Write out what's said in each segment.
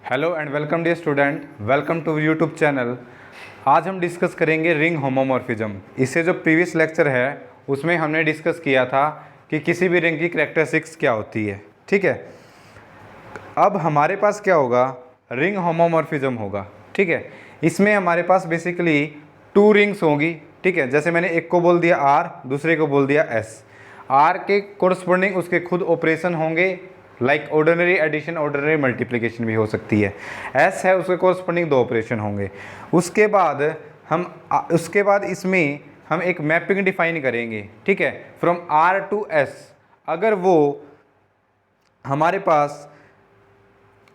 Hello and welcome dear student, welcome to YouTube channel. आज हम discuss करेंगे ring homomorphism. इससे जो प्रीवियस लेक्चर है उसमें हमने डिस्कस किया था कि किसी भी रिंग की कैरेक्टरिस्टिक्स क्या होती है। ठीक है, अब हमारे पास क्या होगा, रिंग होमोमॉर्फिज्म होगा। ठीक है, इसमें हमारे पास बेसिकली टू रिंग्स होंगी। ठीक है, जैसे मैंने एक को बोल दिया आर, दूसरे को बोल दिया एस। आर के कोरस्पोंडिंग उसके खुद ऑपरेशन होंगे, like ordinary addition, ordinary multiplication भी हो सकती है। एस है, उसके कोरस्पोंडिंग दो ऑपरेशन होंगे। उसके बाद इसमें हम एक मैपिंग डिफाइन करेंगे। ठीक है, फ्रॉम आर टू एस। अगर वो हमारे पास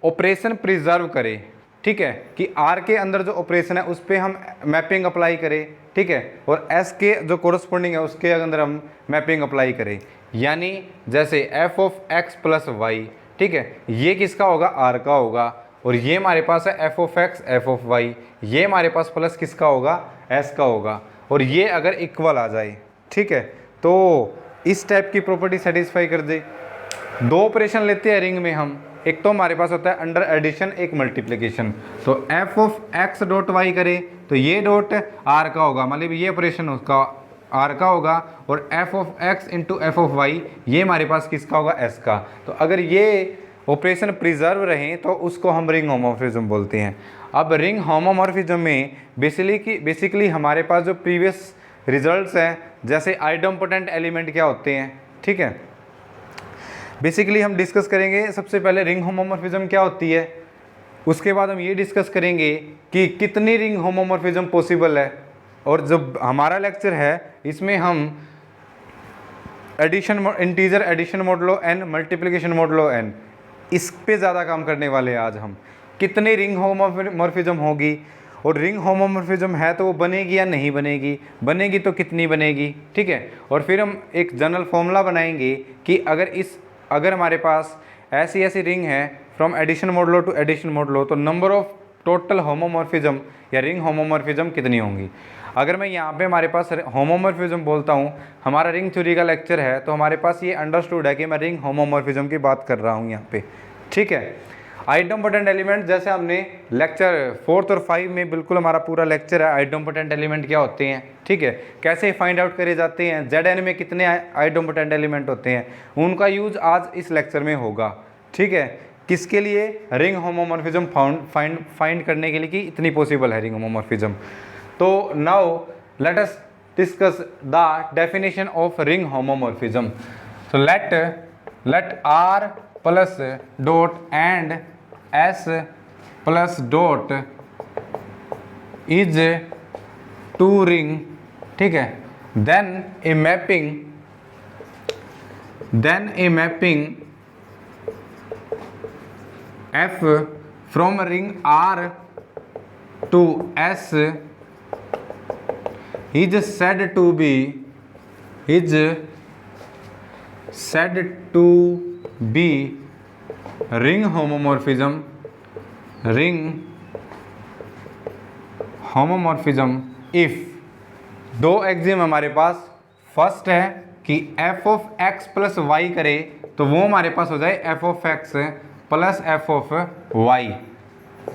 ऑपरेशन प्रिजर्व करे, ठीक है, कि आर के अंदर जो ऑपरेशन है उस पर हम मैपिंग अप्लाई करें, ठीक है, और एस के जो कोरस्पोंडिंग है उसके अंदर हम मैपिंग अप्लाई करें। यानी जैसे f of x plus y, ठीक है, ये किसका होगा, आर का होगा, और ये हमारे पास है F of x f of y, ये हमारे पास प्लस किसका होगा, एस का होगा, और ये अगर इक्वल आ जाए, ठीक है, तो इस टाइप की प्रॉपर्टी सेटिस्फाई कर दे। दो ऑपरेशन लेते हैं रिंग में हम, एक तो हमारे पास होता है अंडर एडिशन, एक मल्टीप्लिकेशन। तो f of x dot y करे तो ये डॉट आर का होगा, मतलब ये ऑपरेशन उसका आर का होगा, और f of x into f of y ये हमारे पास किसका होगा, एस का। तो अगर ये ऑपरेशन प्रिजर्व रहें तो उसको हम रिंग होमोमॉर्फिज्म बोलते हैं। अब रिंग होमोमॉर्फिज्म में बेसिकली हमारे पास जो प्रीवियस रिजल्ट्स हैं, जैसे आइडम्पोटेंट एलिमेंट क्या होते हैं, ठीक है, बेसिकली हम डिस्कस करेंगे। सबसे पहले रिंग होमोमॉर्फिज्म क्या होती है, उसके बाद हम ये डिस्कस करेंगे कि कितनी रिंग होमोमॉर्फिज्म पॉसिबल है। और जो हमारा लेक्चर है इसमें हम addition, integer addition modulo n, multiplication modulo n, इस पे ज़्यादा काम करने वाले हैं आज हम। कितनी रिंग होमोमॉर्फिज्म होगी, और रिंग होमोमॉर्फिज्म है तो वो बनेगी या नहीं बनेगी, बनेगी तो कितनी बनेगी, ठीक है। और फिर हम एक जनरल फॉर्मूला बनाएंगे कि अगर हमारे पास ऐसी रिंग है from addition modulo to addition modulo, तो नंबर ऑफ टोटल होमोमॉर्फिज्म या रिंग होमोमॉर्फिज्म कितनी होंगी। अगर मैं यहाँ पे हमारे पास होमोमॉर्फिज्म बोलता हूँ, हमारा रिंग थ्योरी का लेक्चर है, तो हमारे पास ये अंडरस्टूड है कि मैं रिंग होमोमॉर्फिज्म की बात कर रहा हूँ यहाँ पे, ठीक है। आइडम्पोटेंट एलिमेंट, जैसे हमने लेक्चर 4 और 5 में बिल्कुल हमारा पूरा लेक्चर है आइडम्पोटेंट एलिमेंट क्या होते हैं, ठीक है, कैसे फाइंड आउट करे जाते हैं, ZN में कितने आइडम्पोटेंट एलिमेंट होते हैं, उनका यूज आज इस लेक्चर में होगा, ठीक है। किसके लिए, रिंग होमोमॉर्फिज्म फाइंड करने के लिए कि इतनी पॉसिबल है रिंग होमोमॉर्फिज्म। तो now let us discuss the definition of ring homomorphism. So let R plus dot and S plus dot is two ring, ठीक है, then a mapping F from ring R to S is said to be ring homomorphism if दो axiom हमारे पास, first है कि f of x plus y करे तो वो हमारे पास हो जाए f of x plus F of y.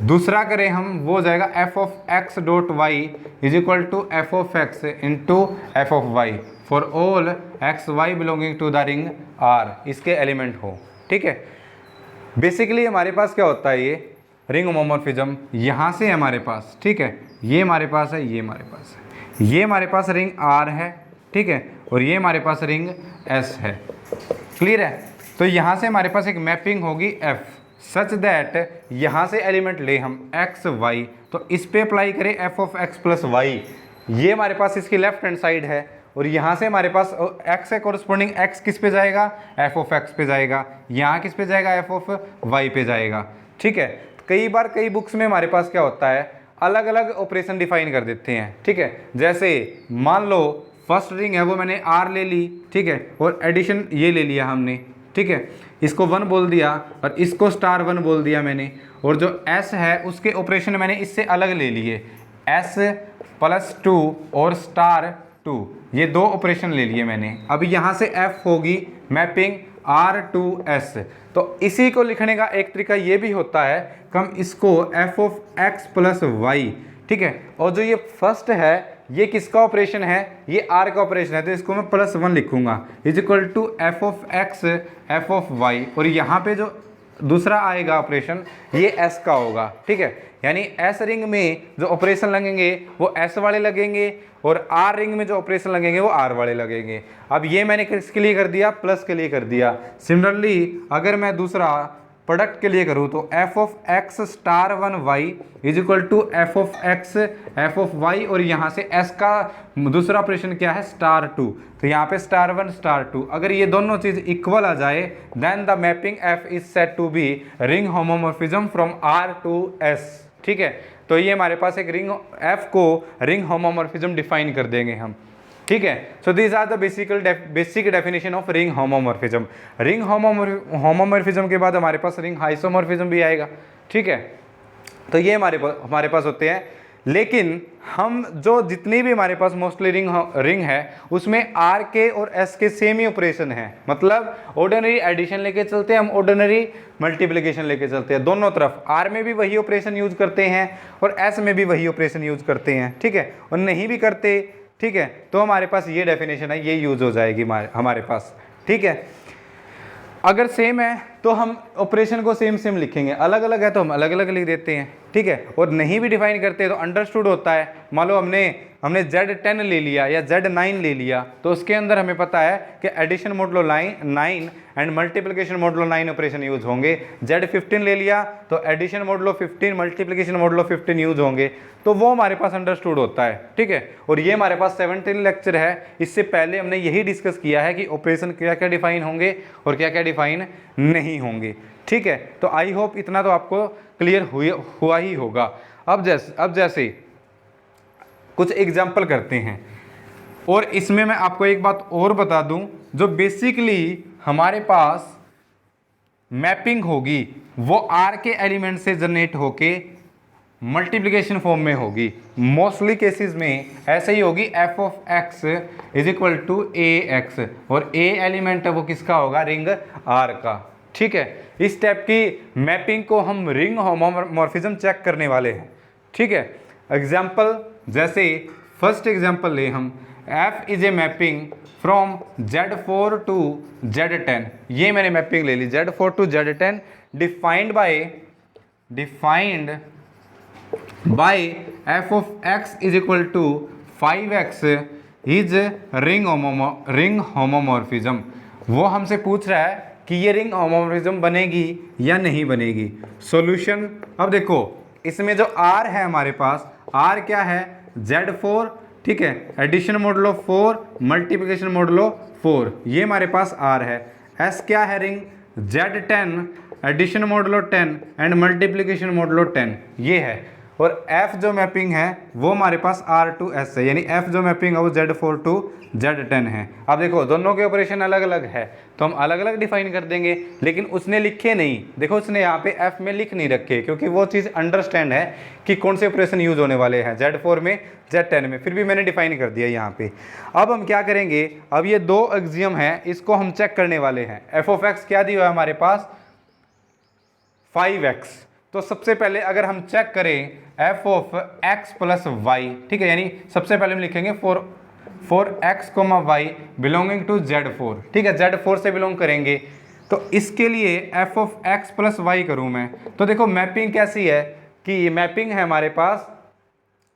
दूसरा करें हम, वो हो जाएगा f of x dot y is equal to f of x into f of y for all x y belonging to the ring R, इसके element हो, ठीक है। बेसिकली हमारे पास क्या होता है, ये रिंग होमोमॉर्फिज्म यहाँ से हमारे पास, ठीक है, ये हमारे पास है, ये हमारे पास है, ये हमारे पास रिंग आर है, ठीक है, और ये हमारे पास रिंग एस है। क्लियर है। तो यहाँ से हमारे पास एक मैपिंग होगी F सच दैट यहाँ से एलिमेंट ले हम x y, तो इस पे अप्लाई करें f of x plus y, ये हमारे पास इसकी लेफ्ट हैंड साइड है, और यहाँ से हमारे पास x है कोरस्पोंडिंग, x किस पे जाएगा, f ऑफ x पे जाएगा, यहाँ किस पे जाएगा, f ऑफ y पे जाएगा, ठीक है। कई बार कई बुक्स में हमारे पास क्या होता है, अलग अलग ऑपरेशन डिफाइन कर देते हैं, ठीक है। जैसे मान लो फर्स्ट रिंग है वो मैंने R ले ली, ठीक है, और एडिशन ये ले लिया हमने, ठीक है, इसको 1 बोल दिया और इसको स्टार 1 बोल दिया मैंने, और जो S है उसके ऑपरेशन मैंने इससे अलग ले लिए, S प्लस 2 और स्टार 2, ये दो ऑपरेशन ले लिए मैंने। अब यहाँ से F होगी मैपिंग R2S। तो इसी को लिखने का एक तरीका ये भी होता है कि हम इसको f of x plus y, ठीक है, और जो ये फर्स्ट है ये किसका ऑपरेशन है, ये r का ऑपरेशन है, तो इसको मैं +1 लिखूंगा is equal to f of x f of y, और यहाँ पे जो दूसरा आएगा ऑपरेशन ये s का होगा, ठीक है। यानी s रिंग में जो ऑपरेशन लगेंगे वो s वाले लगेंगे और r रिंग में जो ऑपरेशन लगेंगे वो r वाले लगेंगे। अब ये मैंने किसके लिए कर दिया, प्लस के लिए कर दिया। सिमिलरली अगर मैं दूसरा प्रोडक्ट के लिए करूँ तो f of x star 1y is equal to f of x f of y, और यहाँ से s का दूसरा ऑपरेशन क्या है, स्टार 2, तो यहाँ पे स्टार 1 स्टार 2। अगर ये दोनों चीज़ इक्वल आ जाए then the mapping f is said to be ring homomorphism from R to S, ठीक है। तो ये हमारे पास एक रिंग f को रिंग होमोमॉर्फिज्म डिफाइन कर देंगे हम, ठीक है। So these are the basic definition of ring homomorphism. Ring homomorphism के बाद हमारे पास रिंग आइसोमॉर्फिज्म भी आएगा, ठीक है। तो ये हमारे पास होते हैं, लेकिन हम जो जितनी भी हमारे पास मोस्टली रिंग है उसमें R के और S के सेम ही ऑपरेशन है, मतलब ऑर्डिनरी एडिशन लेके चलते हैं हम, ऑर्डिनरी मल्टीप्लिकेशन लेके चलते हैं, दोनों तरफ R में भी वही ऑपरेशन यूज करते हैं और S में भी वही ऑपरेशन यूज करते हैं, ठीक है, और नहीं भी करते, ठीक है, तो हमारे पास ये डेफिनेशन है, ये यूज हो जाएगी हमारे पास, ठीक है। अगर सेम है तो हम ऑपरेशन को सेम लिखेंगे, अलग अलग है तो हम अलग अलग लिख देते हैं, ठीक है, और नहीं भी डिफाइन करते तो अंडरस्टूड होता है। मान लो हमने Z10 ले लिया या Z9 ले लिया, तो उसके अंदर हमें पता है कि addition modulo 9 and multiplication modulo 9 operation use होंगे। Z15 ले लिया तो addition modulo 15 multiplication modulo 15 use होंगे, तो वो हमारे पास अंडरस्टूड होता है, ठीक है। और ये हमारे पास 17 लेक्चर है, इससे पहले हमने यही डिस्कस किया है कि ऑपरेशन क्या क्या डिफाइन होंगे और क्या क्या डिफाइन नहीं होंगे, ठीक है। तो आई होप इतना तो आपको क्लियर हुआ ही होगा। अब जैसे कुछ एग्जाम्पल करते हैं, और इसमें मैं आपको एक बात और बता दूं, जो बेसिकली हमारे पास मैपिंग होगी वो R के एलिमेंट से जनरेट होके मल्टीप्लिकेशन फॉर्म में होगी। मोस्टली केसेस में ऐसे ही होगी, f of x is equal to ax, और a एलिमेंट है वो किसका होगा, रिंग R का, ठीक है। इस टाइप की मैपिंग को हम रिंग होमोमॉर्फिज्म चेक करने वाले हैं, ठीक है। एग्जाम्पल जैसे फर्स्ट एग्जाम्पल ले हम, f is a mapping from Z4 to Z10, ये मैंने मैपिंग ले ली Z4 to Z10 defined by f of x is equal to 5x is ring homomorphism. वो हमसे पूछ रहा है कि ये रिंग होमोमॉर्फिज्म बनेगी या नहीं बनेगी। सॉल्यूशन, अब देखो इसमें जो R है हमारे पास, R क्या है, Z4, ठीक है, एडिशन मोडुलो 4 मल्टीप्लिकेशन मोडुलो 4, ये हमारे पास R है। S क्या है, ring Z10 addition modulo 10 and multiplication modulo 10, ये है। और F जो मैपिंग है वो हमारे पास R to S है, यानी F जो मैपिंग है वो Z4 to Z10 है। अब देखो दोनों के ऑपरेशन अलग अलग है तो हम अलग अलग डिफाइन कर देंगे, लेकिन उसने लिखे नहीं, देखो उसने यहाँ पे F में लिख नहीं रखे, क्योंकि वो चीज़ अंडरस्टैंड है कि कौन से ऑपरेशन यूज होने वाले हैं Z4 में Z10 में, फिर भी मैंने डिफाइन कर दिया यहाँ पे। अब हम क्या करेंगे, अब ये दो एक्सियम है, इसको हम चेक करने वाले हैं। f ऑफ x क्या दिया है हमारे पास, 5x। तो सबसे पहले अगर हम चेक करें f of x plus y, ठीक है, यानी सबसे पहले हम लिखेंगे for x, y belonging to Z4, ठीक है, Z4 से बिलोंग करेंगे। तो इसके लिए f of x plus y करूँ मैं, तो देखो मैपिंग कैसी है कि मैपिंग है हमारे पास,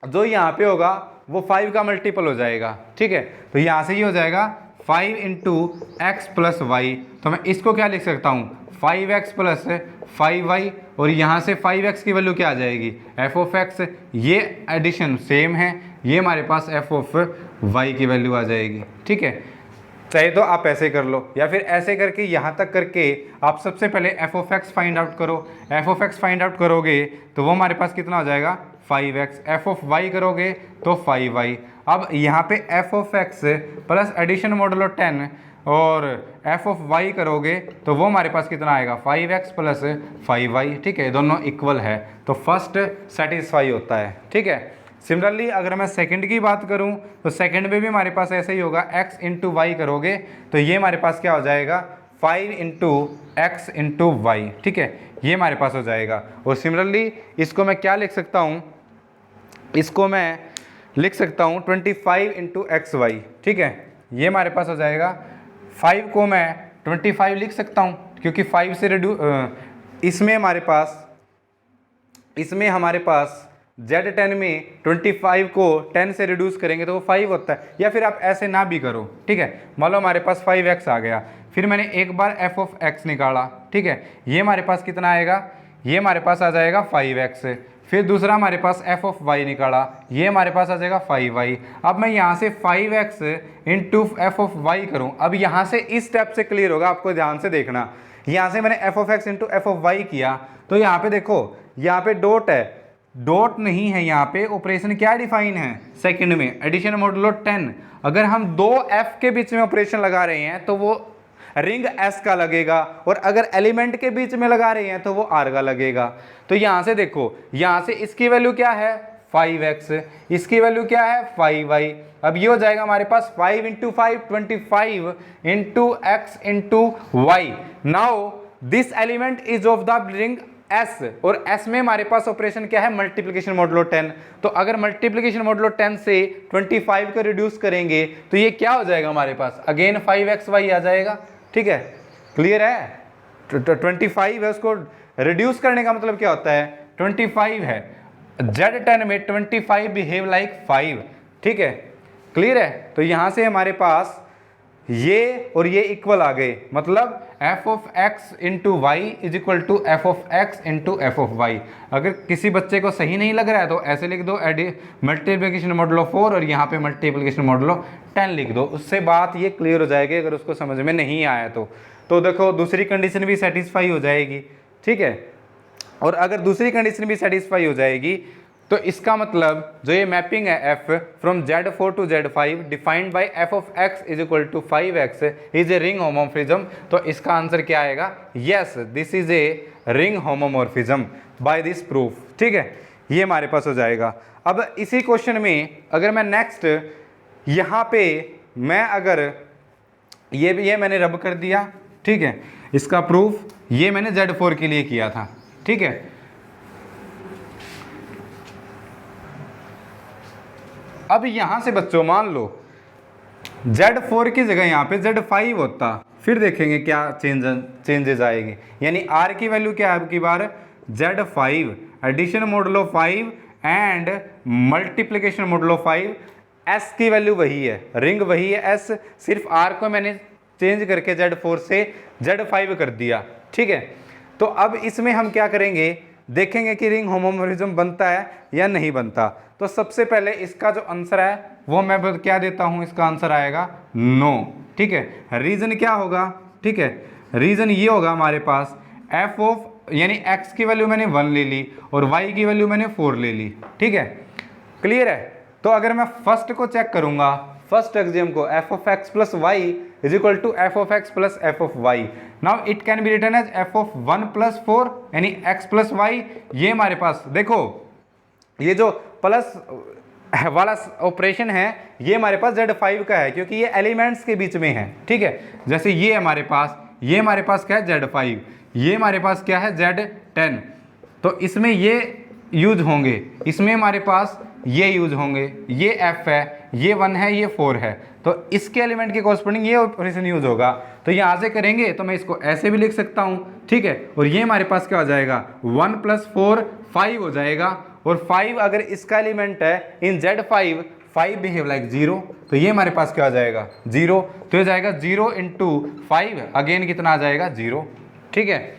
जो यहाँ पे होगा वो 5 का मल्टीपल हो जाएगा, ठीक है। तो यहाँ से ये हो जाएगा 5 इंटू एक्स प्लस वाई, तो मैं इसको क्या लिख सकता हूँ, 5x प्लस 5y, और यहाँ से 5x की वैल्यू क्या आ जाएगी, f ऑफ x। ये एडिशन सेम है, ये हमारे पास f ऑफ y की वैल्यू आ जाएगी, ठीक है। चाहे तो आप ऐसे कर लो या फिर ऐसे करके यहाँ तक करके आप सबसे पहले f of x find out करो। f of x find out करोगे तो वो हमारे पास कितना हो जाएगा, 5x। f ऑफ y करोगे तो 5y। अब यहाँ पे f of x plus addition modulo 10 और f ऑफ y करोगे तो वो हमारे पास कितना आएगा, 5x प्लस 5y, ठीक है, दोनों इक्वल है, तो फर्स्ट सेटिस्फाई होता है, ठीक है। सिमिलरली अगर मैं सेकंड की बात करूं तो सेकंड में भी हमारे पास ऐसे ही होगा, x इंटू वाई करोगे तो ये हमारे पास क्या हो जाएगा, 5 इंटू एक्स इंटू वाई, ठीक है, ये हमारे पास हो जाएगा। और सिमिलरली इसको मैं क्या लिख सकता हूँ, इसको मैं लिख सकता हूँ 25 इंटू एक्स वाई, ठीक है, ये हमारे पास हो जाएगा। 5 को मैं 25 लिख सकता हूँ क्योंकि 5 से इसमें हमारे पास Z10 में 25 को 10 से रिड्यूस करेंगे तो वो 5 होता है, या फिर आप ऐसे ना भी करो, ठीक है। मान लो हमारे पास 5x आ गया, फिर मैंने एक बार f ऑफ x निकाला, ठीक है, ये हमारे पास कितना आएगा, ये हमारे पास आ जाएगा 5x। फिर दूसरा हमारे पास f ऑफ y निकाला, ये हमारे पास आ जाएगा 5y। अब मैं यहाँ से 5x into f of Y करूँ, अब यहाँ से इस स्टेप से क्लियर होगा, आपको ध्यान से देखना। यहाँ से मैंने f of x into f of y किया तो यहाँ पे देखो, यहाँ पे डॉट है, डॉट नहीं है, यहाँ पे ऑपरेशन क्या डिफाइन है सेकंड में, एडिशन मॉडुलो 10। अगर हम दो f के बीच में ऑपरेशन लगा रहे हैं तो वो रिंग s का लगेगा, और अगर एलिमेंट के बीच में लगा रहे हैं तो वो r का लगेगा। तो यहाँ से देखो, यहाँ से इसकी वैल्यू क्या है 5x, इसकी वैल्यू क्या है 5y। अब ये हो जाएगा हमारे पास 5 into 5 25 into x into y. Now this element is of the ring S, और S में हमारे पास ऑपरेशन क्या है मल्टीप्लिकेशन मॉडुलो 10। तो अगर मल्टीप्लिकेशन मॉडुलो 10 से 25 को रिड्यूस करेंगे तो ये क्या हो जाएगा हमारे पास, अगेन 5xy आ जाएगा, ठीक है, क्लियर है। 25 है, उसको रिड्यूस करने का मतलब क्या होता है 25 है, Z10 में 25 बिहेव लाइक 5, ठीक है, क्लियर है। तो यहाँ से हमारे पास ये और ये इक्वल आ गए, मतलब f of x into y is equal to f of x into f of y. अगर किसी बच्चे को सही नहीं लग रहा है तो ऐसे लिख दो मल्टीप्लिकेशन मॉडुलो 4 और यहाँ पे मल्टीप्लिकेशन मॉडुलो 10 लिख दो, उससे बात ये क्लियर हो जाएगी। अगर उसको समझ में नहीं आया तो देखो दूसरी कंडीशन भी सेटिस्फाई हो जाएगी, ठीक है। और अगर दूसरी कंडीशन भी सेटिस्फाई हो जाएगी तो इसका मतलब जो ये मैपिंग है f from Z4 to Z5 defined by f of x is equal to 5x is a ring homomorphism. तो इसका आंसर क्या आएगा, yes this is a ring homomorphism by this proof, ठीक है, ये हमारे पास हो जाएगा। अब इसी क्वेश्चन में अगर मैं नेक्स्ट यहाँ पे मैं अगर ये मैंने रब कर दिया, ठीक है, इसका प्रूफ ये मैंने Z4 के लिए किया था, ठीक है। अब यहां से बच्चों मान लो Z4 की जगह यहाँ पे Z5 होता, फिर देखेंगे क्या चेंजेस आएंगे। यानी R की वैल्यू क्या है आपकी बार Z5, addition modulo 5 and multiplication modulo 5। S की वैल्यू वही है, रिंग वही है S, सिर्फ R को मैंने चेंज करके Z4 से Z5 कर दिया, ठीक है। तो अब इसमें हम क्या करेंगे, देखेंगे कि रिंग होमोमॉर्फिज्म बनता है या नहीं बनता। तो सबसे पहले इसका जो आंसर है वो मैं क्या देता हूं, इसका आंसर आएगा नो, ठीक है। रीजन क्या होगा, ठीक है, रीजन ये होगा हमारे पास f ऑफ यानी x की वैल्यू मैंने 1 ले ली और y की वैल्यू मैंने 4 ले ली, ठीक है, क्लियर है। तो अगर मैं फर्स्ट को चेक करूंगा, फर्स्ट एक्सियम को f of x plus y is equal to f of x plus F of y. Now it can be written as f of 1 plus 4 यानी x प्लस वाई। ये हमारे पास देखो ये जो plus वाला operation है ये हमारे पास Z5 का है क्योंकि ये एलिमेंट्स के बीच में है, ठीक है। जैसे ये हमारे पास क्या है Z5, ये हमारे पास क्या है Z10, तो इसमें ये यूज होंगे, इसमें हमारे पास ये यूज होंगे, ये f है, ये 1 है, ये 4 है, तो इसके एलिमेंट के कॉरस्पॉन्डिंग ये ऑपरेशन यूज होगा। तो यहाँ से करेंगे तो मैं इसको ऐसे भी लिख सकता हूँ, ठीक है। और ये हमारे पास क्या हो जाएगा 1 प्लस 4 5 हो जाएगा, और 5 अगर इसका एलिमेंट है इन Z5 5 बिहेव लाइक 0, तो ये हमारे पास क्या आ जाएगा 0, तो ये जाएगा 0 इंटू 5 अगेन कितना आ जाएगा 0, ठीक है।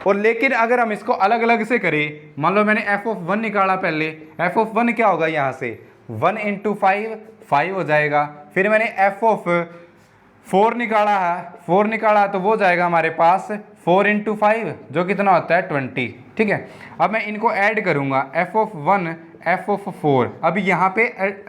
और लेकिन अगर हम इसको अलग अलग से करें, मान लो मैंने f ऑफ 1 निकाला पहले, f ऑफ 1 क्या होगा यहाँ से 1 इंटू 5 हो जाएगा। फिर मैंने f ऑफ 4 निकाला तो वो जाएगा हमारे पास 4 इंटू 5 जो कितना होता है 20, ठीक है। अब मैं इनको ऐड करूंगा f ऑफ 1 f ऑफ 4, अब यहाँ पे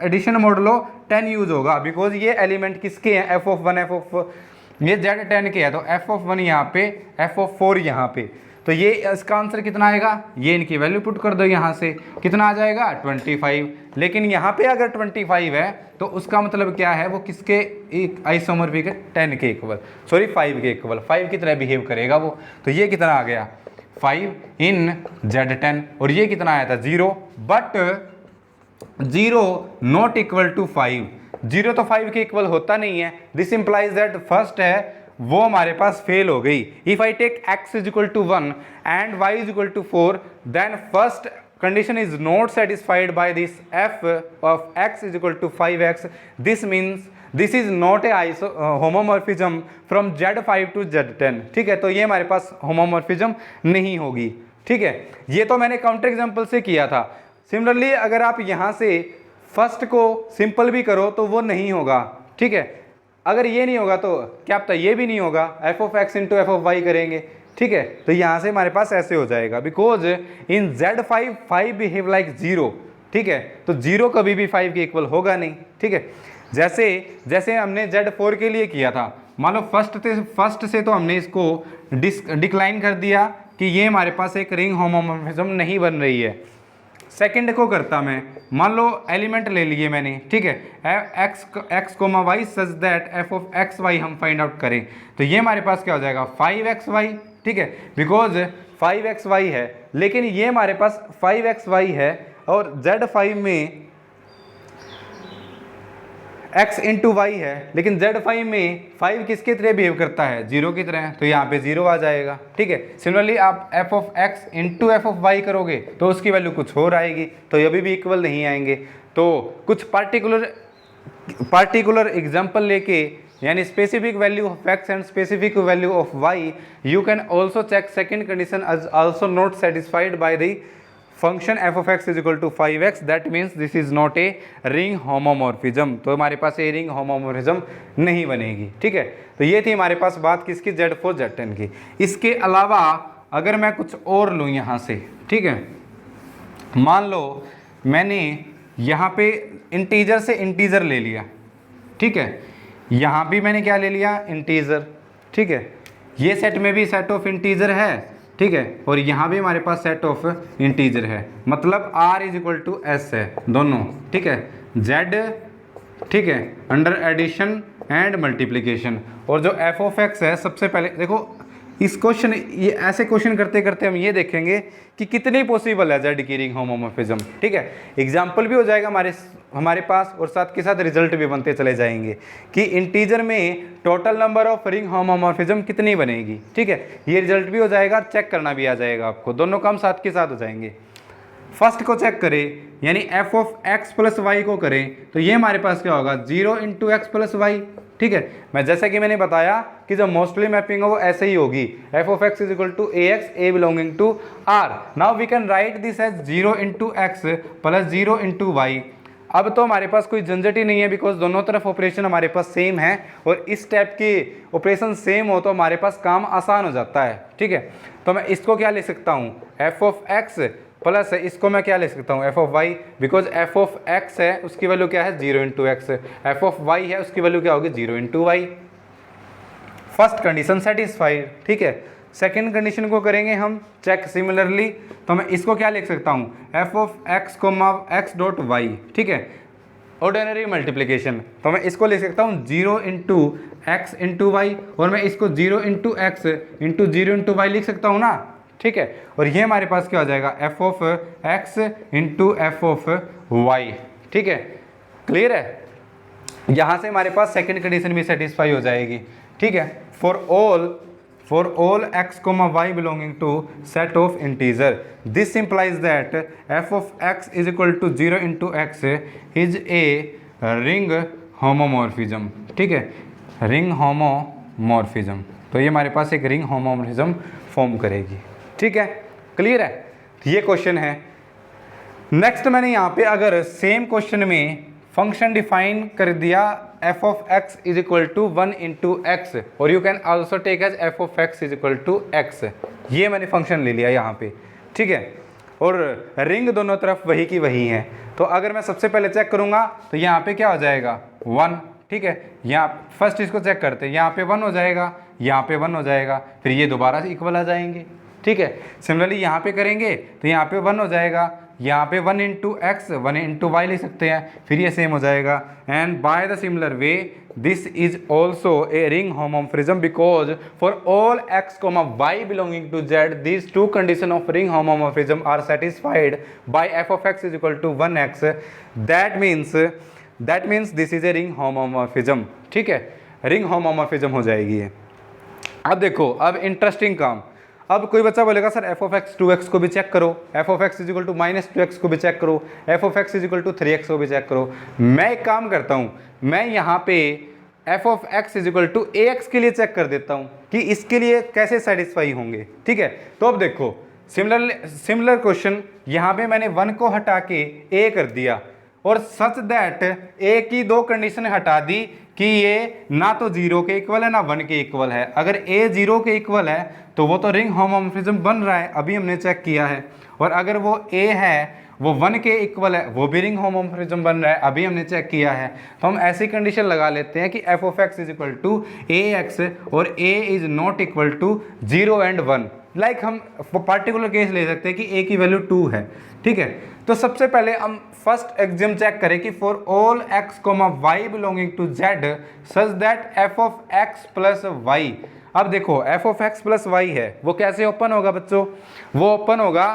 एडिशन मॉडुलो 10 यूज होगा बिकॉज ये एलिमेंट किसके हैं f ऑफ 1 f ऑफ ये Z10 के है, तो f ऑफ 1 यहाँ पे f ऑफ 4 यहाँ पे, तो ये इसका आंसर कितना आएगा, ये इनकी वैल्यू पुट कर दो यहाँ से, कितना आ जाएगा 25। लेकिन यहाँ पे अगर 25 है तो उसका मतलब क्या है, वो किसके एक आइसोमॉर्फिक है 10 के इक्वल, सॉरी 5 के इक्वल, 5 की तरह बिहेव करेगा वो। तो ये कितना आ गया 5 इन Z10, और ये कितना आया था 0, बट 0 नॉट इक्वल टू 5, 0 तो 5 के इक्वल होता नहीं है। दिस इंप्लाइज दैट फर्स्ट है वो हमारे पास फेल हो गई। If I take x is equal to 1 and y is equal to 4, then first condition is not satisfied by this f of x is equal to 5x. This means this is not a homomorphism from Z5 to Z10। ठीक है, तो ये हमारे पास homomorphism नहीं होगी। ठीक है, ये तो मैंने काउंटर एग्जांपल से किया था। सिमिलरली अगर आप यहाँ से फर्स्ट को सिंपल भी करो तो वो नहीं होगा। ठीक है, अगर ये नहीं होगा तो क्या पता ये भी नहीं होगा, f of x into f of y करेंगे। ठीक है, तो यहाँ से हमारे पास ऐसे हो जाएगा, because in Z5 5 behave like 0। ठीक है, तो 0 कभी भी 5 के इक्वल होगा नहीं। ठीक है, जैसे हमने Z4 के लिए किया था, मान लो फर्स्ट से तो हमने इसको डिक्लाइन कर दिया कि ये हमारे पास एक रिंग होमोमॉर्फिज्म नहीं बन रही है। सेकंड को करता मैं, मान लो एलिमेंट ले लिए मैंने। ठीक है, x comma y such that f of x y हम फाइंड आउट करें, तो ये हमारे पास क्या हो जाएगा 5xy। ठीक है, बिकॉज 5xy है, लेकिन ये हमारे पास 5xy है और Z5 में x इंटू वाई है, लेकिन Z5 में 5 किसके तरह बिहेव करता है 0 की तरह, तो यहाँ पे 0 आ जाएगा। ठीक है, सिमिलरली आप f of x into f of y करोगे तो उसकी वैल्यू कुछ और आएगी, तो ये भी इक्वल नहीं आएंगे। तो कुछ पार्टिकुलर एग्जाम्पल लेके, यानी specific value of x and specific value of y, you can also check second condition as also not satisfied by the function f of x is equal to 5x, that means this is not a ring homomorphism। तो हमारे पास ये ring homomorphism नहीं बनेगी। ठीक है, तो ये थी हमारे पास बात किसकी, Z4 Z10 की। इसके अलावा अगर मैं कुछ और लूँ यहाँ से, ठीक है, मान लो मैंने यहाँ पे इंटीजर से इंटीजर ले लिया। ठीक है, यहाँ भी मैंने क्या ले लिया इंटीजर। ठीक है, ये सेट में भी सेट ऑफ इंटीजर है। ठीक है, और यहाँ भी हमारे पास सेट ऑफ इंटीजर है, मतलब r is equal to S है दोनों। ठीक है, z, ठीक है, अंडर एडिशन एंड मल्टीप्लिकेशन, और जो f ऑफ x है, सबसे पहले देखो इस क्वेश्चन, ये ऐसे क्वेश्चन करते करते हम ये देखेंगे कि कितनी पॉसिबल है z की रिंग होमोमॉर्फिज्म। ठीक है, एग्जाम्पल भी हो जाएगा हमारे पास, और साथ के साथ रिजल्ट भी बनते चले जाएंगे कि इंटीजर में total number of ring homomorphism कितनी बनेगी। ठीक है, ये रिजल्ट भी हो जाएगा, चेक करना भी आ जाएगा आपको, दोनों काम साथ के साथ हो जाएंगे। फर्स्ट को चेक करें, यानी f of x plus y को करें, तो ये हमारे पास क्या होगा 0 इंटू एक्स प्लस वाई। ठीक है, मैं जैसा कि मैंने बताया कि जो मोस्टली मैपिंग है वो ऐसे ही होगी, f of x is equal to ax, a belonging to r। Now we can write this as 0 into x plus 0 into y. अब तो हमारे पास कोई झंझट ही नहीं है, बिकॉज दोनों तरफ ऑपरेशन हमारे पास सेम है, और इस टाइप के ऑपरेशन सेम हो तो हमारे पास काम आसान हो जाता है। ठीक है, तो मैं इसको क्या ले सकता हूँ f ऑफ x प्लस इसको मैं क्या ले सकता हूँ f of y, because f of x है उसकी वैल्यू क्या है 0 into x, f of y है उसकी वैल्यू क्या होगी 0 into y. First condition satisfied. ठीक है, सेकेंड कंडीशन को करेंगे हम चेक सिमिलरली, तो मैं इसको क्या लिख सकता हूँ f of x comma x dot y. ठीक है, ऑर्डिनरी मल्टीप्लिकेशन, तो मैं इसको लिख सकता हूँ 0 इंटू एक्स इंटू वाई, और मैं इसको 0 into x into 0 into y लिख सकता हूँ ना। ठीक है, और ये हमारे पास क्या हो जाएगा f of x into f of y. ठीक है, क्लियर है, यहाँ से हमारे पास सेकेंड कंडीशन भी सेटिस्फाई हो जाएगी। ठीक है, for all x comma y belonging to set of integer, this implies that f of x is equal to 0 into x is a ring homomorphism। ठीक है, रिंग होमोमॉर्फिज्म, तो ये हमारे पास एक रिंग होमोमॉर्फिज्म फॉर्म करेगी। ठीक है, क्लियर है, ये क्वेश्चन है। नेक्स्ट मैंने यहाँ पे अगर सेम क्वेश्चन में फंक्शन डिफाइन कर दिया f of x is equal to 1 into X, और you can also take as f of x is equal to x, ये मैंने फंक्शन ले लिया यहाँ पे। ठीक है, और रिंग दोनों तरफ वही की वही है, तो अगर मैं सबसे पहले चेक करूँगा तो यहाँ पे क्या हो जाएगा 1। ठीक है, यहाँ फर्स्ट इसको चेक करते हैं, यहाँ पे 1 हो जाएगा, यहाँ पे 1 हो जाएगा, फिर ये दोबारा से इक्वल आ जाएंगे। ठीक है। सिमिलरली यहाँ पे करेंगे तो यहाँ पे 1 हो जाएगा, यहाँ पे 1 इंटू एक्स 1 इंटू वाई लिख सकते हैं, फिर ये सेम हो जाएगा। And by the similar way this is also a ring homomorphism because for all x comma y belonging to Z these two condition of ring homomorphism are satisfied by f of x is equal to 1x। That means this is a ring homomorphism. ठीक है, ring homomorphism हो जाएगी ये। अब देखो, अब interesting काम, अब कोई बच्चा बोलेगा sir F of x 2x को भी चेक करो, f of x is equal to -2x को भी चेक करो, f of x is equal to 3x को भी चेक करो। मैं एक काम करता हूँ, मैं यहाँ पे f of x is equal to ax के लिए चेक कर देता हूँ कि इसके लिए कैसे सेटिस्फाई होंगे। ठीक है, तो अब देखो सिमिलर क्वेश्चन, यहाँ पे मैंने 1 को हटा के a कर दिया और सच दैट a की 2 कंडीशन हटा दी कि ये ना तो 0 के इक्वल है ना 1 के इक्वल है। अगर a 0 के इक्वल है तो वो तो रिंग होमोमोर्फिज्म बन रहा है, अभी हमने चेक किया है। और अगर वो a है वो 1 के इक्वल है, वो भी रिंग होमोमोर्फिज्म बन रहा है, अभी हमने चेक किया है। तो हम ऐसी कंडीशन लगा लेते हैं कि f of x is equal to ax और a is not equal to 0 and 1। Like हम पार्टिकुलर केस ले सकते हैं कि a की वैल्यू 2 है। ठीक है, तो सबसे पहले हम फर्स्ट एग्जाम चेक करें कि for all x comma y belonging to z such that f of x plus y. अब देखो f of x plus y है, वो कैसे ओपन होगा बच्चों? वो ओपन होगा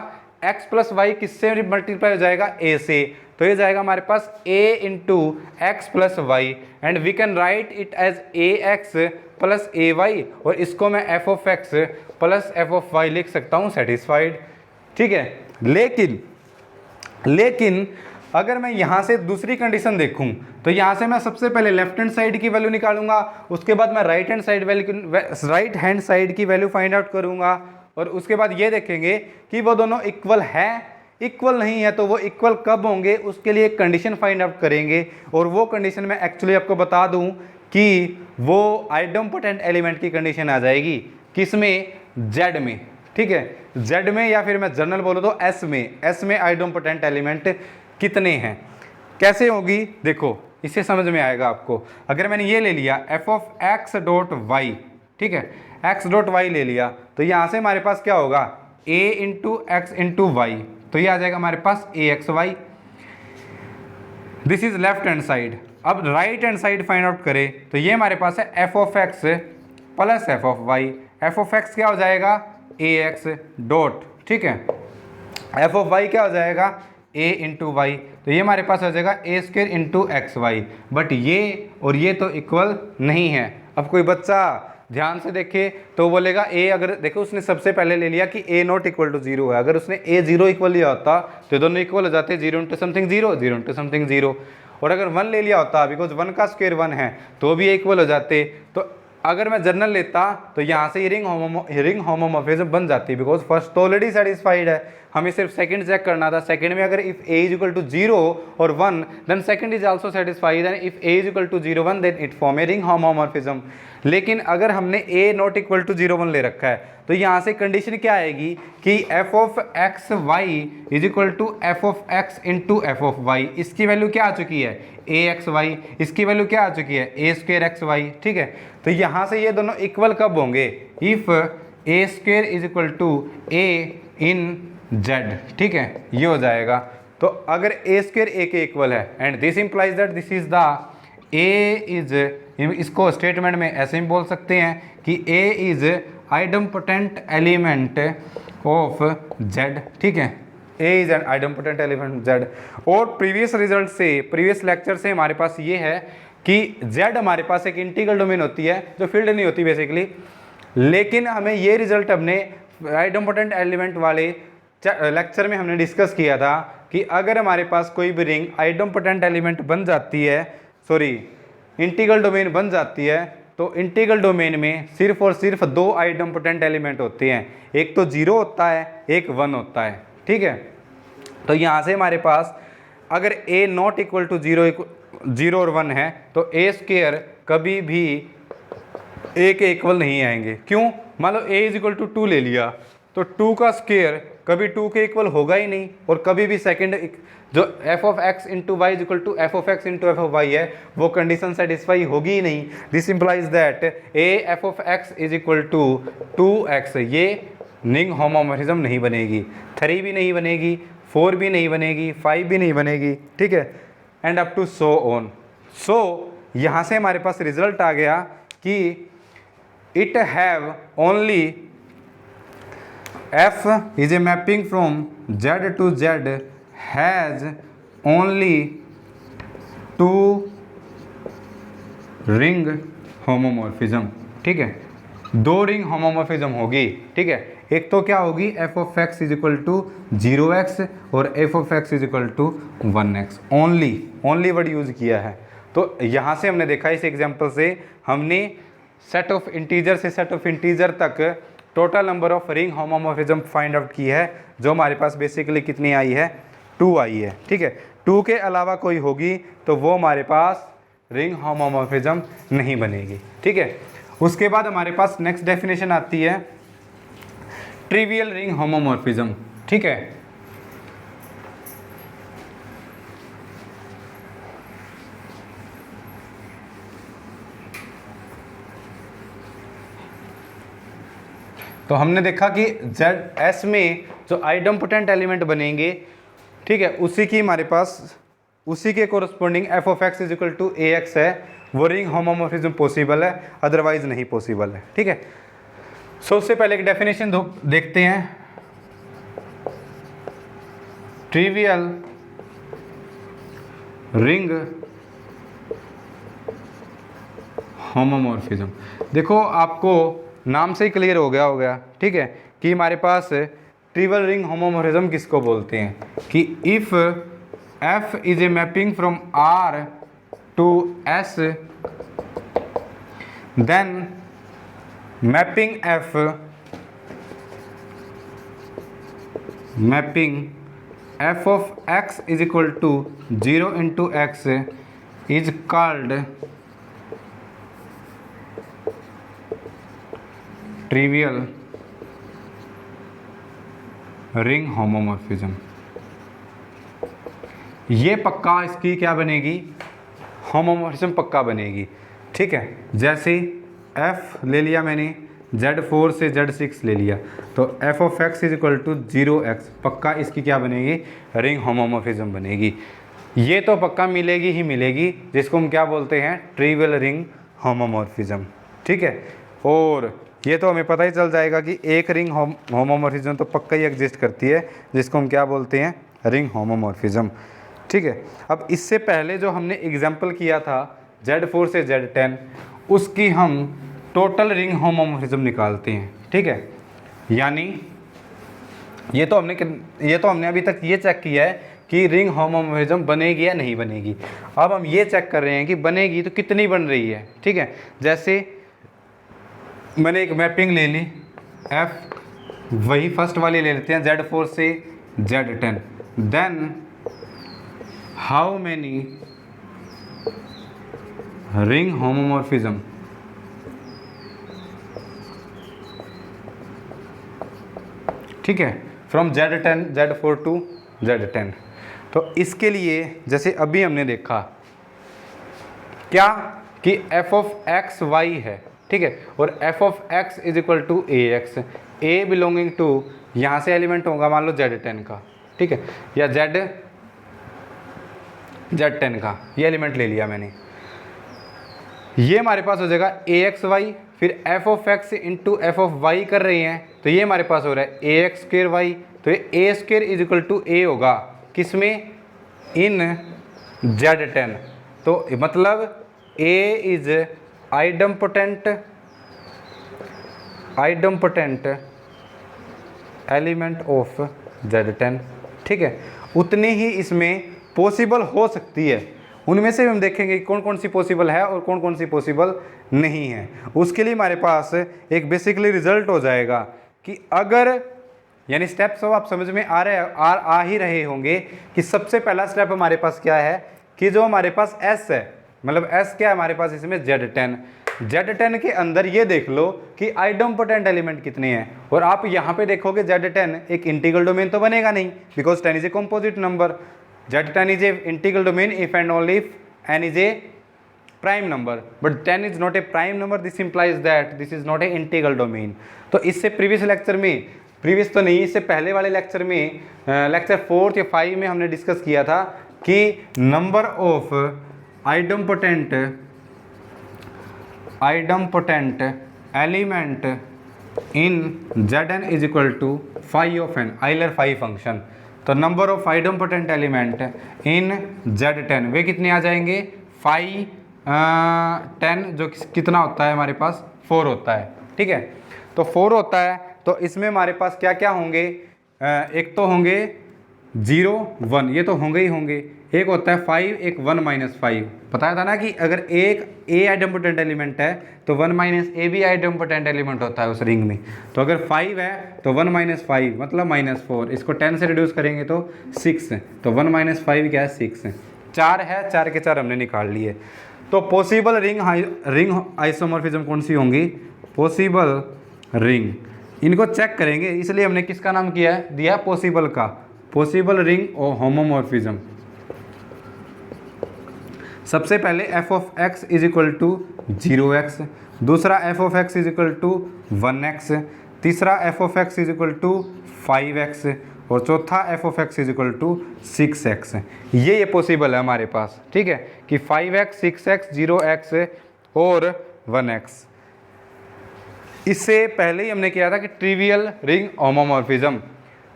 x प्लस वाई किससे मल्टीप्लाई हो जाएगा? a से। तो ये जाएगा हमारे पास a into x plus y and we can write it as a x plus a y, और इसको मैं f of x plus F of y लिख सकता हूँ, सेटिस्फाइड। ठीक है, लेकिन अगर मैं यहाँ से दूसरी कंडीशन देखूँ तो यहाँ से मैं सबसे पहले लेफ्ट हैंड साइड की वैल्यू निकालूंगा, उसके बाद मैं राइट हैंड साइड की वैल्यू फाइंड आउट करूँगा, और उसके बाद ये देखेंगे कि वो दोनों इक्वल है, इक्वल नहीं है तो वो इक्वल कब होंगे, उसके लिए एक कंडीशन फाइंड आउट करेंगे। और वो कंडीशन मैं एक्चुअली आपको बता दूं कि वो आइडम्पोटेंट एलिमेंट की कंडीशन आ जाएगी, किसमें? जेड में। ठीक है, जेड में, या फिर मैं जनरल बोलूँ तो एस में आइडम्पोटेंट एलिमेंट कितने हैं, कैसे होगी देखो, इससे समझ में आएगा आपको। अगर मैंने ये ले लिया f of x dot y, ठीक है, एक्स डॉट वाई ले लिया, तो यहाँ से हमारे पास क्या होगा? a into x into Y, तो ये आ जाएगा हमारे पास A x Y. This is left hand side. अब right hand side find out करें तो ये हमारे पास है F of x plus F of Y. F of X क्या हो जाएगा? ए एक्स डॉट, ठीक है, एफ ऑफ वाई क्या हो जाएगा? a इंटू वाई, तो ये हमारे पास आ जाएगा A square into X Y. But ये और ये तो इक्वल नहीं है। अब कोई बच्चा ध्यान से देखे तो बोलेगा a, अगर देखो उसने सबसे पहले ले लिया कि a नॉट इक्वल टू 0 है, अगर उसने a 0 इक्वल लिया होता तो दोनों इक्वल हो जाते, 0 इंटू समथिंग 0, 0 इंटू समथिंग 0। और अगर 1 ले लिया होता, बिकॉज 1 का स्क्वायर 1 है, तो भी इक्वल हो जाते। तो अगर मैं जनरल लेता तो यहाँ से रिंग होमोमोर्फिज्म बन जाती, बिकॉज फर्स्ट तो ऑलरेडी सेटिस्फाइड है, हमें सिर्फ सेकंड चेक करना था। सेकंड में अगर if a is equal to 0 और 1 then second is also satisfied, and if a is equal to 0 1 then it form a ring homomorphism. लेकिन अगर हमने a नॉट इक्वल टू 0 1 ले रखा है तो यहाँ से कंडीशन क्या आएगी कि f of x y is equal to f of x into f of y. इसकी वैल्यू क्या आ चुकी है? A x y. इसकी वैल्यू क्या आ चुकी है? A square x y. ठीक है, तो यहाँ से ये दोनों इक्वल कब होंगे? If a square is equal to a in Z. ठीक है, ये हो जाएगा। तो अगर ए स्क्वायर ए के इक्वल है and this implies that this is the A is, इसको स्टेटमेंट में ऐसे ही बोल सकते हैं कि ए इज आइडम्पोटेंट एलिमेंट ऑफ जेड। ठीक है, ए इज एन आइडम्पोटेंट एलिमेंट जेड। और प्रीवियस रिजल्ट से, प्रीवियस लेक्चर से हमारे पास ये है कि जेड हमारे पास एक इंटीग्रल डोमेन होती है जो फील्ड नहीं होती बेसिकली। लेकिन हमें ये रिजल्ट अपने आइडम्पोटेंट एलिमेंट वाले लेक्चर में हमने डिस्कस किया था कि अगर हमारे पास कोई भी रिंग आइडम्पोटेंट एलिमेंट बन जाती है, सॉरी इंटीग्रल डोमेन बन जाती है, तो इंटीग्रल डोमेन में सिर्फ और सिर्फ 2 आइडम्पोटेंट एलिमेंट होते हैं, एक तो 0 होता है, एक 1 होता है। ठीक है, तो यहाँ से हमारे पास अगर a नॉट इक्वल टू 0 और 1 है तो a स्क्वायर कभी भी a के इक्वल नहीं आएंगे। क्यों? मान लो a इज इक्वल टू 2 ले लिया तो 2 का स्क्वायर कभी 2 के इक्वल होगा ही नहीं, और कभी भी सेकंड जो f of x into y is equal to f of x into f of y है वो कंडीशन सेटिस्फाई होगी ही नहीं। This implies that a f of x is equal to 2x, ये रिंग होमोमॉर्फिज्म नहीं बनेगी, 3 भी नहीं बनेगी, 4 भी नहीं बनेगी, 5 भी नहीं बनेगी, ठीक है, and up to so on. So यहाँ से हमारे पास रिजल्ट आ गया कि it have only F is a mapping from Z to Z has only 2 ring homomorphism, ठीक है, 2 रिंग होमोमॉर्फिज्म होगी, ठीक है। एक तो क्या होगी, f of x is equal to 0x और f of x is equal to 1x। Only word use किया है। तो यहाँ से हमने देखा, इस एग्जाम्पल से हमने सेट ऑफ इंटीजर से सेट ऑफ इंटीजर तक total number of ring homomorphism find out की है, जो हमारे पास बेसिकली कितनी आई है, 2 आई है, ठीक है। 2 के अलावा कोई होगी तो वो हमारे पास रिंग होमोमॉर्फिज्म नहीं बनेगी, ठीक है। उसके बाद हमारे पास नेक्स्ट डेफिनेशन आती है ट्रिवियल रिंग होमोमॉर्फिज्म, ठीक है। तो हमने देखा कि ZS में जो आइडम्पोटेंट एलिमेंट बनेंगे, ठीक है, उसी की हमारे पास उसी के corresponding f of x is equal to a x है, वो रिंग होमोमॉर्फिज्म पॉसिबल है, अदरवाइज नहीं पॉसिबल है, ठीक है। सो उससे पहले एक डेफिनेशन देखते हैं, ट्रिवियल रिंग होमोमॉर्फिज्म। देखो आपको नाम से ही क्लियर हो गया, ठीक है, कि हमारे पास ट्रिवियल रिंग होमोमॉर्फिज्म किसको बोलते हैं, कि if F is a mapping from R to S, then mapping F of x is equal to 0 into x is called trivial ring homomorphism. ये पक्का इसकी क्या बनेगी, होमोमॉर्फिज्म पक्का बनेगी, ठीक है। जैसे f ले लिया मैंने, Z4 से Z6 ले लिया, तो f of x is equal to 0x, पक्का इसकी क्या बनेगी, रिंग होमोमॉर्फिज्म बनेगी। ये तो पक्का मिलेगी ही मिलेगी, जिसको हम क्या बोलते हैं, ट्रिवियल रिंग होमोमॉर्फिज्म, ठीक है। और ये तो हमें पता ही चल जाएगा कि एक रिंग होमोमॉर्फिज्म तो पक्का ही एग्जिस्ट करती है, जिसको हम क्या बोलते हैं, रिंग होमोमॉर्फिज्म, ठीक है। अब इससे पहले जो हमने एग्जाम्पल किया था Z4 से Z10, उसकी हम टोटल रिंग होमोमॉर्फिज्म निकालते हैं, ठीक है। यानी ये तो हमने अभी तक ये चेक किया है कि रिंग होमोमॉर्फिज्म बनेगी या नहीं बनेगी। अब हम ये चेक कर रहे हैं कि बनेगी तो कितनी बन रही है, ठीक है। जैसे मैंने एक मैपिंग ले ली F, वही फर्स्ट वाली ले लेते हैं Z4 से Z10, then how many ring homomorphism ठीक है, फ्रॉम Z4 टू Z10। तो इसके लिए जैसे अभी हमने देखा क्या कि f ऑफ एक्स वाई है, ठीक है, और f of x is equal to a x, a belonging to यहाँ से एलिमेंट होगा मान लो Z10 का, ठीक है, या Z10 का ये एलिमेंट ले लिया मैंने। ये हमारे पास हो जाएगा ए एक्स वाई, फिर f of x into f of y कर रहे हैं, तो ये हमारे पास हो रहा है ए एक्स स्क्र वाई, तो ये ए स्क्र इज इक्वल टू ए होगा किसमें, इन Z10। तो मतलब ए इज आइडम्पोटेंट एलिमेंट ऑफ Z10, ठीक है। उतनी ही इसमें पॉसिबल हो सकती है, उनमें से हम देखेंगे कौन कौन सी पॉसिबल है और कौन कौन सी पॉसिबल नहीं है। उसके लिए हमारे पास एक बेसिकली रिजल्ट हो जाएगा कि अगर यानी स्टेप्स आप समझ में आ ही रहे होंगे कि सबसे पहला स्टेप हमारे पास क्या है कि जो हमारे पास S है, मतलब S क्या है हमारे पास इसमें Z10 के अंदर ये देख लो कि आइडम्पोटेंट एलिमेंट कितने हैं, और आप यहाँ पे देखोगे Z10 एक इंटीग्रल डोमेन तो बनेगा नहीं, because 10 is a composite number. Z10 is a integral domain if and only if n is a prime number, but 10 is not a prime number, this implies that this is not a integral domain। तो इससे previous previous तो नहीं, इससे पहले वाले lecture में lecture 4 या 5 में हमने डिस्कस किया था कि number of idempotent element in Zn is equal to phi of n, Euler phi function. तो number of idempotent element in Z10 वे कितने आ जाएंगे, फाई 10, जो कितना होता है हमारे पास 4 होता है, ठीक है। तो 4 होता है, तो इसमें हमारे पास क्या क्या होंगे, एक तो होंगे 0 1, ये तो होंगे ही होंगे, एक होता है 5, एक 1 - 5। बताया था ना कि अगर एक ए आइडम्पोटेंट एलिमेंट है तो 1 - ए भी आइडम्पोटेंट एलिमेंट होता है उस रिंग में। तो अगर 5 है तो 1 - 5 मतलब -4, इसको 10 से रिड्यूस करेंगे तो 6, तो 1 - 5 क्या है 6, 4 है, 4 के 4 हमने निकाल लिए। तो पॉसिबल रिंग आइसोमॉर्फिज्म कौन सी होंगी, पॉसिबल रिंग, इनको चेक करेंगे, इसलिए हमने किसका नाम किया है, दिया पॉसिबल का, पॉसिबल रिंग और होमोमॉर्फिज्म। सबसे पहले f of x is equal to 0x, दूसरा f of x is equal to 1x, तीसरा f of x is equal to 5x और चौथा f of x is equal to 6x। ये possible है हमारे पास, ठीक है, कि 5x 6x 0x और 1x। इससे पहले ही हमने किया था कि ट्रिवियल रिंग होमोमॉर्फिज्म,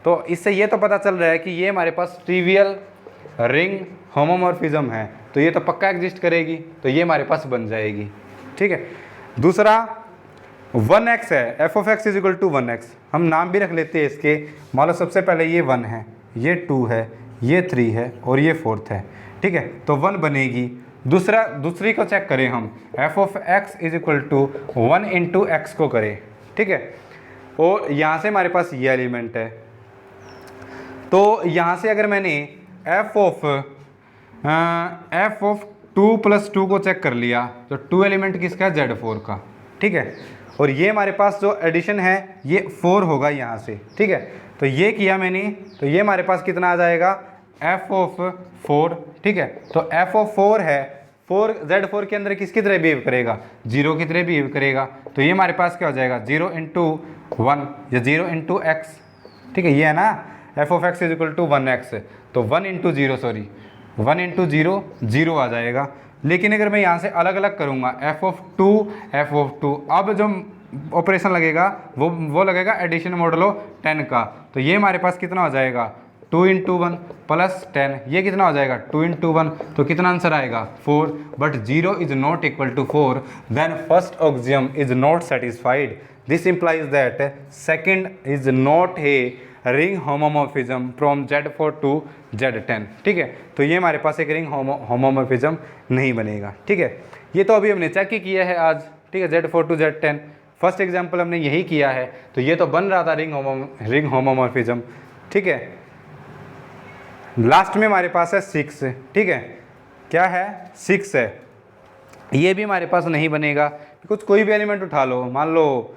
तो इससे ये तो पता चल रहा है कि ये हमारे पास ट्रिवियल रिंग होमोमॉर्फिज्म है, तो ये तो पक्का एग्जिस्ट करेगी, तो ये हमारे पास बन जाएगी, ठीक है। दूसरा 1x है, f of x is equal to 1x, हम नाम भी रख लेते हैं इसके, मान लो सबसे पहले ये 1 है, ये 2 है, ये 3 है और ये 4th है, ठीक है, तो 1 बनेगी। दूसरी को चेक करें हम, f of x is equal to 1 into x को करें, ठीक है, और यहाँ से हमारे पास ये एलिमेंट है, तो यहाँ से अगर मैंने f ऑफ 2 + 2 को चेक कर लिया तो 2 एलिमेंट किसका है, Z4 का, ठीक है, और ये हमारे पास जो एडिशन है ये 4 होगा यहाँ से, ठीक है, तो ये किया मैंने, तो ये हमारे पास कितना आ जाएगा, f ऑफ 4, ठीक है, तो f ऑफ 4 है, 4 Z4 के अंदर किसकी तरह बिहेव करेगा, 0 की तरह बिहेव करेगा, तो ये हमारे पास क्या हो जाएगा 0 × 1 या 0 × x, ठीक है, ये है ना, f of x is equal to 1x, तो 1 × 0 सॉरी 1 × 0 0 आ जाएगा। लेकिन अगर मैं यहाँ से अलग अलग करूँगा f ऑफ 2, अब जो ऑपरेशन लगेगा वो लगेगा एडिशन मॉडुलो 10 का, तो ये हमारे पास कितना हो जाएगा 2 × 1 + 10, ये कितना हो जाएगा 2 × 1, तो कितना आंसर आएगा 4, but 0 is not equal to 4, then first axiom is not satisfied, this implies that second is not a ring homomorphism from Z4 to Z10, ठीक है, तो ये हमारे पास एक रिंग होमोमॉर्फिज्म नहीं बनेगा, ठीक है। ये तो अभी हमने चेक ही किया है आज, ठीक है, Z4 to Z10 first example हमने यही किया है, तो ये तो बन रहा था रिंग होमोमॉर्फिज्म, ठीक है। लास्ट में हमारे पास है 6, ठीक है, क्या है 6 है, ये भी हमारे पास नहीं बनेगा, कुछ कोई भी एलिमेंट उठा लो, मान लो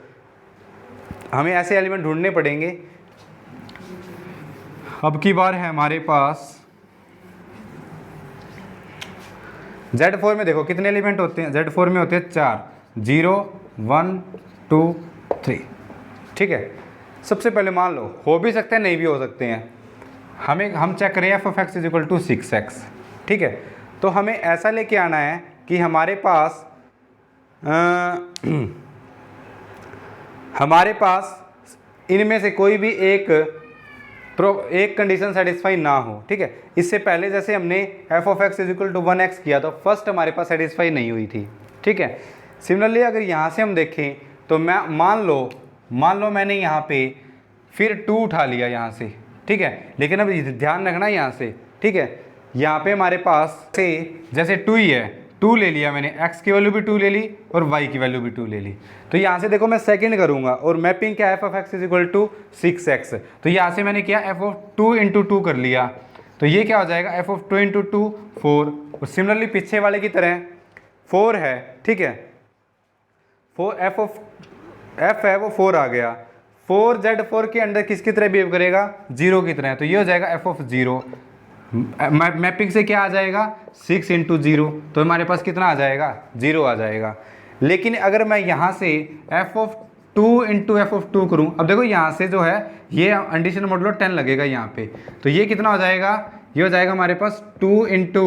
हमें ऐसे एलिमेंट ढूंढने पड़ेंगे। अब की बार है हमारे पास Z4 में देखो कितने एलिमेंट होते हैं, Z4 में होते हैं 4, 0 1 2 3, ठीक है। सबसे पहले मान लो हो भी सकते हैं नहीं भी हो सकते हैं, हम चेक करें f of x is equal to 6x, ठीक है, तो हमें ऐसा लेके आना है कि हमारे पास इनमें से कोई भी एक कंडीशन सेटिस्फाई ना हो, ठीक है। इससे पहले जैसे हमने f of x is equal to 1x किया तो फर्स्ट हमारे पास सेटिस्फाई नहीं हुई थी, ठीक है। सिमिलरली अगर यहाँ से हम देखें तो मैं मान लो मैंने यहाँ पे फिर 2 उठा लिया यहाँ से, ठीक है, लेकिन अब ध्यान रखना यहाँ से, ठीक है, यहाँ पे हमारे पास से जैसे 2 ही है, 2 ले लिया मैंने, x की वैल्यू भी 2 ले ली और y की वैल्यू भी 2 ले ली, तो यहाँ से देखो मैं सेकंड करूँगा और मैपिंग क्या f of x is equal to 6x, तो यहाँ से मैंने किया f ऑफ 2 × 2 कर लिया, तो ये क्या हो जाएगा f ऑफ 2 × 2 4, और सिमिलरली पीछे वाले की तरह 4 है, ठीक है, 4 f है वो 4 आ गया, 4 Z4 के अंदर किसकी तरह बिहेव करेगा 0 की तरह, तो ये हो जाएगा f ऑफ 0, मैपिंग से क्या आ जाएगा 6 × 0, तो हमारे पास कितना आ जाएगा 0 आ जाएगा। लेकिन अगर मैं यहाँ से f of 2 into f of 2 करूँ, अब देखो यहाँ से जो है ये एडिशन मॉडुलो 10 लगेगा यहाँ पे, तो ये कितना हो जाएगा, ये हो जाएगा हमारे पास 2 इंटू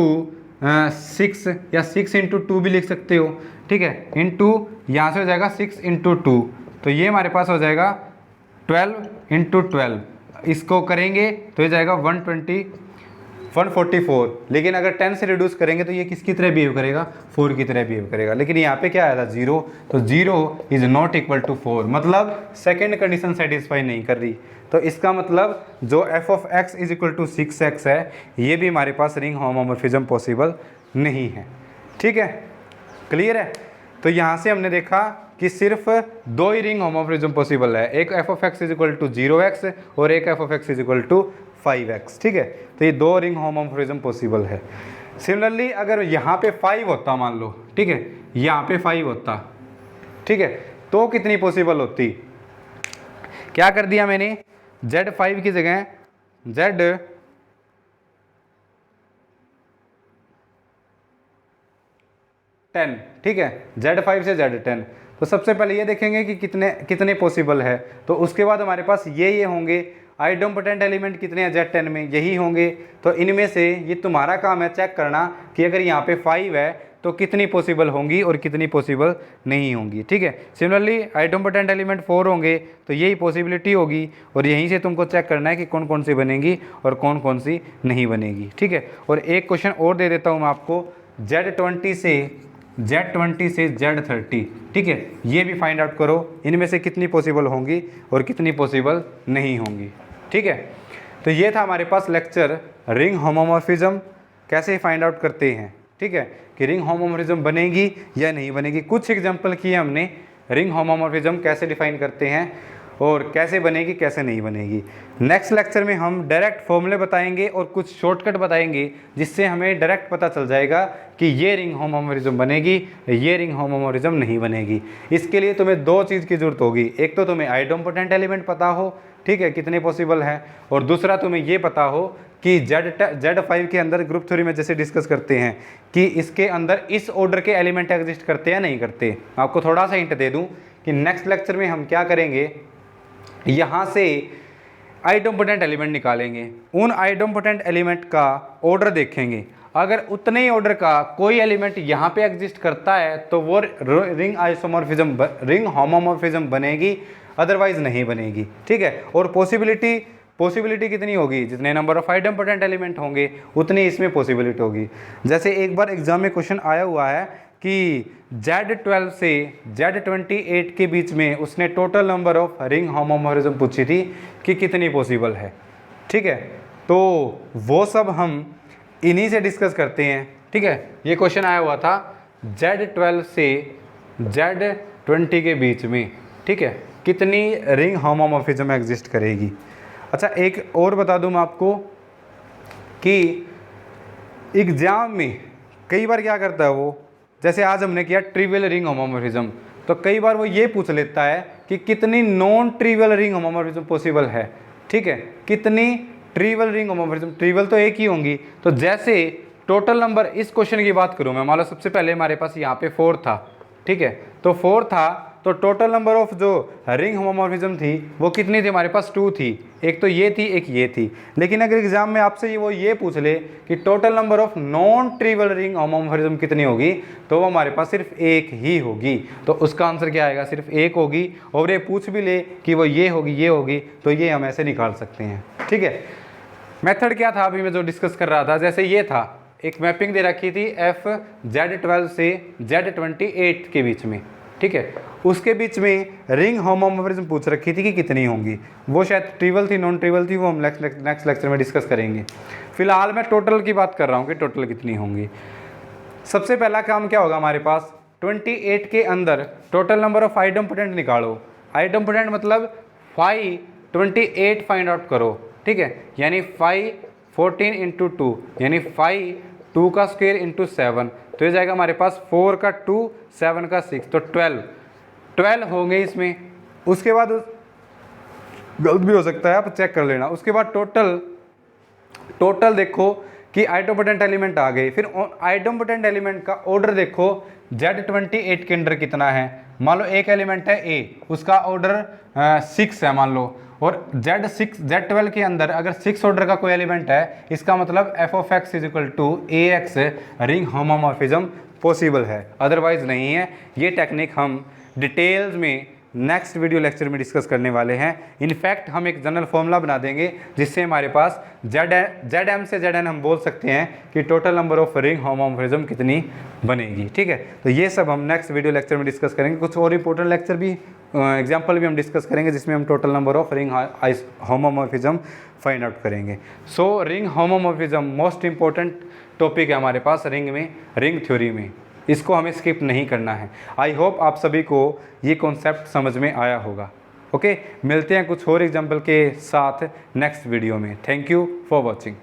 6 या 6 इंटू 2 भी लिख सकते हो, ठीक है, इंटू यहाँ से हो जाएगा 6 इंटू 2, तो ये हमारे पास हो जाएगा 12 इंटू 12, इसको करेंगे तो ये जाएगा 144, लेकिन अगर 10 से रिड्यूस करेंगे तो ये किसकी तरह बिहेव करेगा, 4 की तरह बिहेव करेगा, लेकिन यहाँ पे क्या आया था 0, तो 0 इज नॉट इक्वल टू 4, मतलब सेकेंड कंडीशन सेटिस्फाई नहीं कर रही, तो इसका मतलब जो f of x is equal to 6x है, ये भी हमारे पास रिंग होमोमॉर्फिज्म पॉसिबल नहीं है, ठीक है, क्लियर है। तो यहाँ से हमने देखा कि सिर्फ 2 ही रिंग होमोमॉर्फिज्म पॉसिबल है, एक f of x is equal to 0x और एक f of x is equal to 5x, ठीक है, तो ये 2 रिंग होमोमॉर्फिज्म पॉसिबल है। सिमिलरली अगर यहाँ पे 5 होता, मान लो, ठीक है, यहाँ पे 5 होता, ठीक है, तो कितनी पॉसिबल होती, क्या कर दिया मैंने, Z5 की जगह Z10, ठीक है, Z5 से Z10, तो सबसे पहले ये देखेंगे कि कितने कितने पॉसिबल है, तो उसके बाद हमारे पास ये होंगे, आइडोम्पोटेंट एलिमेंट कितने हैं Z10 में, यही होंगे, तो इनमें से ये तुम्हारा काम है चेक करना कि अगर यहाँ पे 5 है तो कितनी पॉसिबल होंगी और कितनी पॉसिबल नहीं होंगी, ठीक है। सिमिलरली आइडोम्पोटेंट एलिमेंट 4 होंगे तो यही पॉसिबिलिटी होगी, और यहीं से तुमको चेक करना है कि कौन कौन सी बनेगी और कौन कौन सी नहीं बनेगी, ठीक है। और एक क्वेश्चन और दे देता हूँ मैं आपको, Z20 से Z30, ठीक है, ये भी फाइंड आउट करो, इनमें से कितनी पॉसिबल होंगी और कितनी पॉसिबल नहीं होंगी, ठीक है। तो ये था हमारे पास लेक्चर रिंग होमोमॉर्फिज्म कैसे फाइंड आउट करते हैं, ठीक है, कि रिंग होमोमॉर्फिज्म बनेगी या नहीं बनेगी। कुछ एग्जांपल किए हमने रिंग होमोमॉर्फिज्म कैसे डिफाइन करते हैं और कैसे बनेगी कैसे नहीं बनेगी। नेक्स्ट लेक्चर में हम डायरेक्ट फॉर्मूले बताएंगे और कुछ शॉर्टकट बताएंगे, जिससे हमें डायरेक्ट पता चल जाएगा कि ये रिंग होमोमॉर्फिज्म बनेगी, ये रिंग होमोमॉर्फिज्म नहीं बनेगी। इसके लिए तुम्हें 2 चीज़ की जरूरत होगी, एक तो तुम्हें आइडोम्पोटेंट एलिमेंट पता हो, ठीक है, कितने पॉसिबल है, और दूसरा तुम्हें ये पता हो कि Z5 के अंदर ग्रुप थ्योरी में जैसे डिस्कस करते हैं कि इसके अंदर इस ऑर्डर के एलिमेंट एग्जिस्ट करते हैं नहीं करते। मैं आपको थोड़ा सा हिंट दे दूं कि नेक्स्ट लेक्चर में हम क्या करेंगे, यहाँ से आइडोम्पोटेंट एलिमेंट निकालेंगे, उन आइडोम्पोटेंट एलिमेंट का ऑर्डर देखेंगे, अगर उतने ही ऑर्डर का कोई एलिमेंट यहाँ पे एग्जिस्ट करता है तो वो रिंग होमोमॉर्फिज्म बनेगी, अदरवाइज नहीं बनेगी, ठीक है। और पॉसिबिलिटी कितनी होगी, जितने नंबर ऑफ आइडोम्पोटेंट एलिमेंट होंगे उतनी इसमें पॉसिबिलिटी होगी। जैसे एक बार एग्जाम में क्वेश्चन आया हुआ है कि Z12 से Z28 के बीच में उसने total number of ring homomorphism पूछी थी कि कितनी पॉसिबल है, ठीक है, तो वो सब हम इन्हीं से डिस्कस करते हैं, ठीक है। ये क्वेश्चन आया हुआ था Z12 से Z20 के बीच में, ठीक है, कितनी रिंग होमोमॉर्फिज्म एग्जिस्ट करेगी। अच्छा, एक और बता दूं मैं आपको कि एग्जाम में कई बार क्या करता है वो, जैसे आज हमने किया ट्रिवियल रिंग होमोमॉर्फिज्म, तो कई बार वो ये पूछ लेता है कि कितनी non trivial ring homomorphism possible है, ठीक है, कितनी ट्रिवियल रिंग होमोमॉर्फिज्म, ट्रिवियल तो एक ही होंगी। तो जैसे टोटल नंबर, इस क्वेश्चन की बात करूँ मैं, मान लो सबसे पहले हमारे पास यहाँ पे 4 था, ठीक है, तो 4 था, तो टोटल नंबर ऑफ जो रिंग होमोमॉर्फिज्म थी वो कितनी थी, हमारे पास 2 थी, एक तो ये थी एक ये थी। लेकिन अगर एग्जाम में आपसे वो ये पूछ ले कि total number of non trivial ring homomorphism कितनी होगी, तो वो हमारे पास सिर्फ एक ही होगी, तो उसका आंसर क्या आएगा, सिर्फ एक होगी। और ये पूछ भी ले कि वो ये होगी, तो ये हम ऐसे निकाल सकते हैं, ठीक है। मेथड क्या था अभी मैं जो डिस्कस कर रहा था, जैसे ये था, एक मैपिंग दे रखी थी f Z12 से Z28 के बीच में, ठीक है, उसके बीच में रिंग होमोमॉर्फिज्म पूछ रखी थी कि कितनी होंगी, वो शायद ट्रिवियल थी नॉन ट्रिवियल थी, वो हम नेक्स्ट लेक्चर में डिस्कस करेंगे। फिलहाल मैं टोटल की बात कर रहा हूँ कि टोटल कितनी होंगी। सबसे पहला काम क्या होगा हमारे पास, 28 के अंदर टोटल नंबर ऑफ आइडोम्पोटेंट निकालो। आइडोम्पोटेंट मतलब 5 28 फाइंड आउट करो, ठीक है, यानी 5 14 इंटू 2 यानी 5 2 का स्क्वायर इंटू 7, तो ये जाएगा हमारे पास 4 का 2 7 का 6, तो 12 होंगे इसमें। उसके बाद गलत भी हो सकता है, आप चेक कर लेना। उसके बाद टोटल देखो कि आइडोम्पोटेंट एलिमेंट आ गए, फिर आइडोम्पोटेंट एलिमेंट का ऑर्डर देखो Z28 के अंदर कितना है, मान लो एक एलिमेंट है ए, उसका ऑर्डर 6 है मान लो, और Z12 के अंदर अगर 6 ऑर्डर का कोई एलिमेंट है, इसका मतलब f of x is equal to AX ring homomorphism possible है, अदरवाइज नहीं है। ये टेक्निक हम डिटेल्स में नेक्स्ट वीडियो लेक्चर में डिस्कस करने वाले हैं। इनफैक्ट हम एक जनरल फॉर्मूला बना देंगे जिससे हमारे पास Zm से Zn हम बोल सकते हैं कि total number of ring homomorphism कितनी बनेगी। ठीक है, तो ये सब हम नेक्स्ट वीडियो लेक्चर में डिस्कस करेंगे। कुछ और इंपॉर्टेंट लेक्चर भी एग्जाम्पल भी हम डिस्कस करेंगे जिसमें हम total number of ring homomorphism find out करेंगे। So ring homomorphism most important topic है हमारे पास रिंग में, रिंग थ्योरी में, इसको हमें स्किप नहीं करना है। आई होप आप सभी को ये कॉन्सेप्ट समझ में आया होगा। ओके, मिलते हैं कुछ और एग्जाम्पल के साथ नेक्स्ट वीडियो में। Thank you for watching.